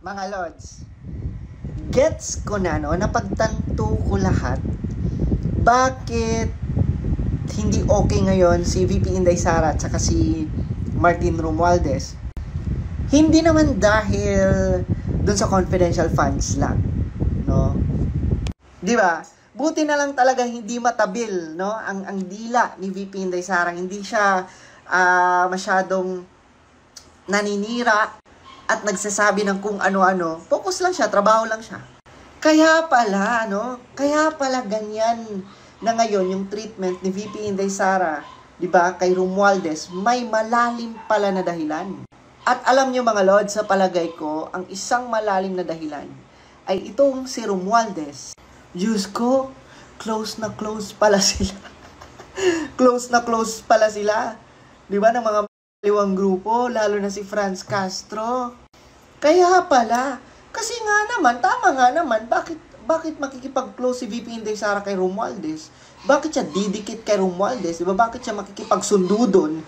Mga Lods, gets ko na, no, napagtanto ko lahat bakit hindi okay ngayon si VP Inday Sara at saka si Martin Romualdez. Hindi naman dahil dun sa confidential funds lang, no? Di ba? Buti na lang talaga hindi matabil, no, ang dila ni VP Inday Sara. Hindi siya masyadong naninira at nagsasabi ng kung ano-ano. Focus lang siya, trabaho lang siya. Kaya pala, no? Kaya pala ganyan na ngayon yung treatment ni VP Inday Sara, 'di ba, kay Romualdez, may malalim pala na dahilan. At alam niyo mga Lord, sa palagay ko, ang isang malalim na dahilan ay itong si Romualdez. Diyos ko, close na close pala sila. Close na close pala sila. 'Di ba, ng mga liwang grupo, lalo na si Franz Castro. Kaya pala, kasi nga naman, tama nga naman, bakit makikipag-close si VP Inday Sara kay Romualdez? Bakit siya didikit kay Romualdez? Diba? Bakit siya makikipagsundo doon?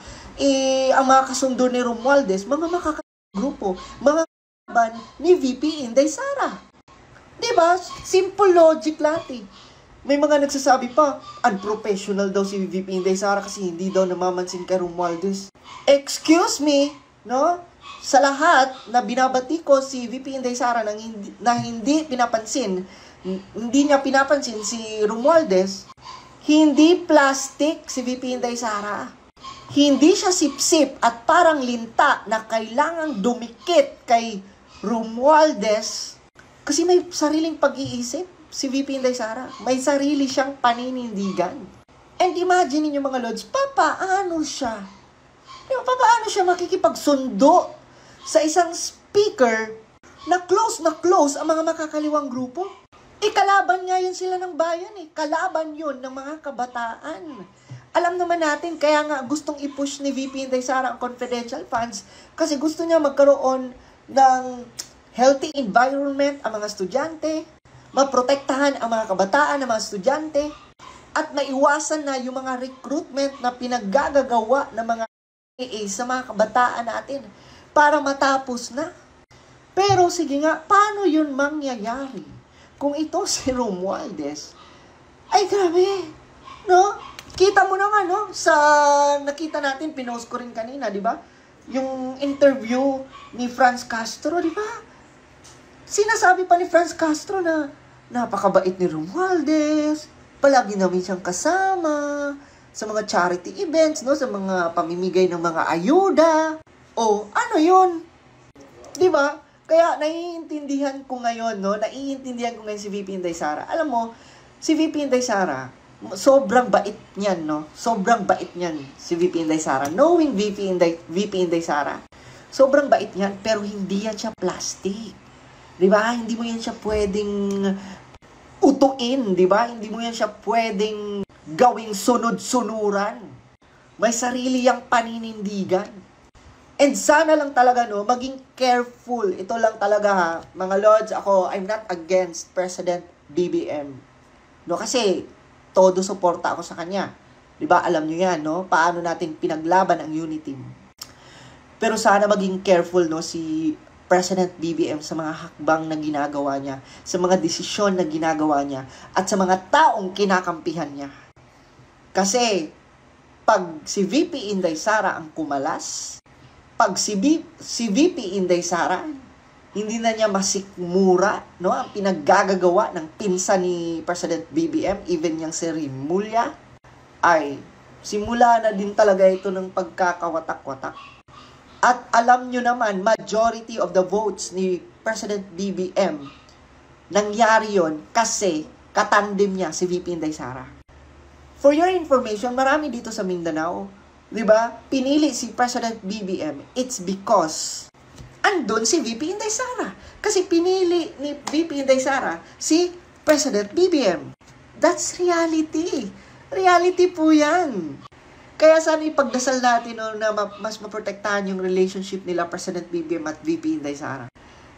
Ang mga kasundo ni Romualdez, mga makakagrupo, mga kaban ni VP Inday Sara. Diba? Simple logic lahat eh. May mga nagsasabi pa, unprofessional daw si VP Inday Sara kasi hindi daw namamansin kay Romualdez. Excuse me, no? Sa lahat na binabati ko si VP Inday Sara na hindi pinapansin, hindi niya pinapansin si Romualdez, hindi plastic si VP Inday Sara. Hindi siya sipsip at parang linta na kailangang dumikit kay Romualdez kasi may sariling pag-iisip. Si VP Inday Sara, may sarili siyang paninindigan. And imagine niyo mga Lods, papaano siya? Papaano siya makikipagsundo sa isang speaker na close ang mga makakaliwang grupo? Kalaban nga yun sila ng bayan eh. Kalaban yun ng mga kabataan. Alam naman natin, kaya nga gustong i-push ni VP Inday Sara ang confidential funds kasi gusto niya magkaroon ng healthy environment ang mga estudyante, maprotektahan ang mga kabataan, ang mga estudyante, at maiwasan na yung mga recruitment na pinaggagawa ng mga AA sa mga kabataan natin para matapos na. Pero sige nga, paano yun mangyayari kung ito si Romualdez? Ay grabe, no? Kita mo na nga, no? Sa nakita natin, pinost ko rin kanina, di ba? Yung interview ni Franz Castro, di ba? Sinasabi pa ni Franz Castro na napakabait ni Romualdez, palagi namin siyang kasama sa mga charity events, no, sa mga pamimigay ng mga ayuda. O ano 'yun? 'Di ba? Kaya naiintindihan ko ngayon, no, si VP Inday Sara. Alam mo, si VP Inday Sara, sobrang bait niyan, no? Sobrang bait niyan si VP Inday Sara. Knowing VP Inday Sara, sobrang bait niyan, pero hindi yan siya plastic. 'Di ba? Hindi mo yan siya pwedeng utuin, 'di ba? Hindi mo yan siya pwedeng gawing sunod-sunuran. May sarili yang paninindigan. And sana lang talaga, no, maging careful. Ito lang talaga ha, mga Lods, I'm not against President BBM. No, kasi todo suporta ako sa kanya. 'Di ba? Alam niyo 'yan, no? Paano natin pinaglaban ang unity. Pero sana maging careful, no, si President BBM sa mga hakbang na ginagawa niya, sa mga desisyon na ginagawa niya, at sa mga taong kinakampihan niya. Kasi, pag si VP Inday Sara ang kumalas, pag si VP Inday Sara, hindi na niya masikmura, no, ang pinaggagawa ng pinsa ni President BBM, even yung si Rimulya, ay simula na din talaga ito ng pagkakawatak-watak. At alam nyo naman, majority of the votes ni President BBM, nangyari yon kasi katandem niya si VP Inday Sara. For your information, marami dito sa Mindanao, di ba? Pinili si President BBM, it's because andun si VP Inday Sara. Kasi pinili ni VP Inday Sara si President BBM. That's reality. Reality po yan. Kaya sana ipagdasal natin, no, na mas maprotektahan yung relationship nila President BBM at VP Inday Sara.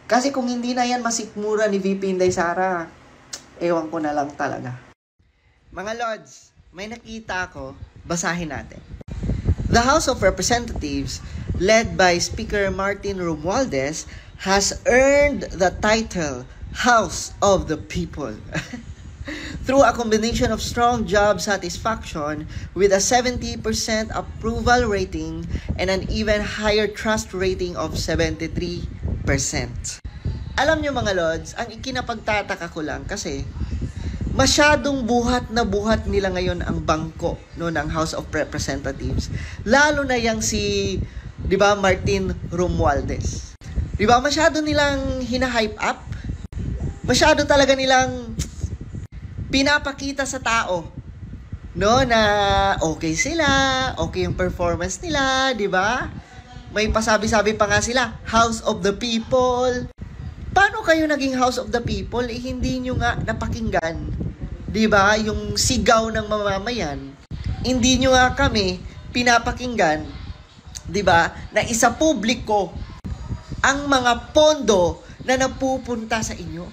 Kasi kung hindi na yan masikmura ni VP Inday Sara, ewan ko na lang talaga. Mga Lods, may nakita ako, basahin natin. The House of Representatives, led by Speaker Martin Romualdez, has earned the title House of the People through a combination of strong job satisfaction with a 70% approval rating and an even higher trust rating of 73%. Alam nyo mga Lods, ang ikinapagtataka ko lang kasi masyadong buhat na buhat nila ngayon ang bangko no, ng House of Representatives. Lalo na yang si, di ba, Martin Romualdez. Di ba, masyado nilang hina-hype up. Masyado talaga nilang pinapakita sa tao no, na okay sila, okay yung performance nila, di ba? May pasabi-sabi pa nga sila, House of the People. Paano kayo naging House of the People? Eh, hindi nyo nga napakinggan, di ba, yung sigaw ng mamamayan. Hindi nyo nga kami pinapakinggan, di ba, na isa publiko ang mga pondo na napupunta sa inyo.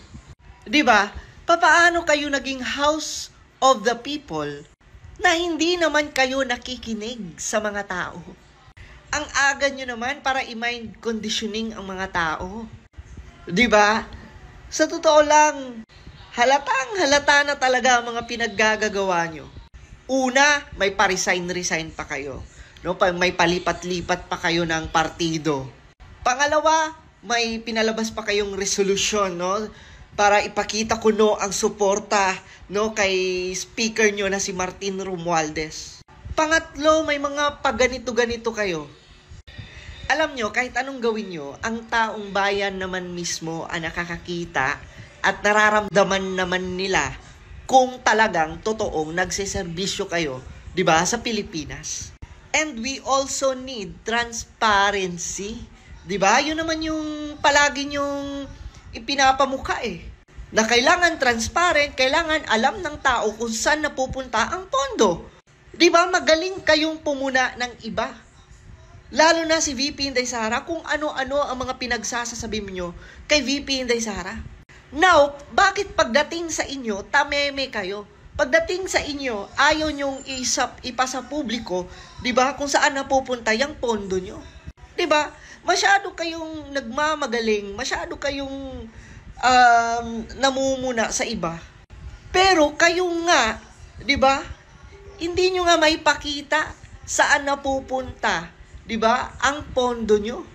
Di ba? Papaano kayo naging House of the People na hindi naman kayo nakikinig sa mga tao? Ang aga nyo naman para i-mind conditioning ang mga tao. Di ba? Sa totoo lang, halata na talaga ang mga pinaggagawa nyo. Una, may pa-resign pa kayo. No? May palipat-lipat pa kayo ng partido. Pangalawa, may pinalabas pa kayong resolution, no? Para ipakita ko no ang suporta no kay speaker nyo na si Martin Romualdez. Pangatlo, may mga paganito-ganito kayo. Alam nyo, kahit anong gawin nyo, ang taong bayan naman mismo ang nakakakita at nararamdaman naman nila kung talagang totoong nagseserbisyo kayo, di ba, sa Pilipinas. And we also need transparency. Diba? Yun naman yung palagi nyong ipinapamukha eh. Na kailangan transparent, kailangan alam ng tao kung saan napupunta ang pondo. Diba? Magaling kayong pumuna ng iba. Lalo na si VP Inday Sara, kung ano-ano ang mga pinagsasasabi nyo kay VP Inday Sara. Now, bakit pagdating sa inyo, tameme kayo? Pagdating sa inyo, ayaw nyong ipasa publiko, diba? Kung saan napupunta yung pondo nyo. Diba? Masyado kayong nagmamagaling, masyado kayong namumuna sa iba. Pero kayo nga, 'di ba? Hindi nyo nga maipakita saan napupunta, 'di ba? Ang pondo nyo.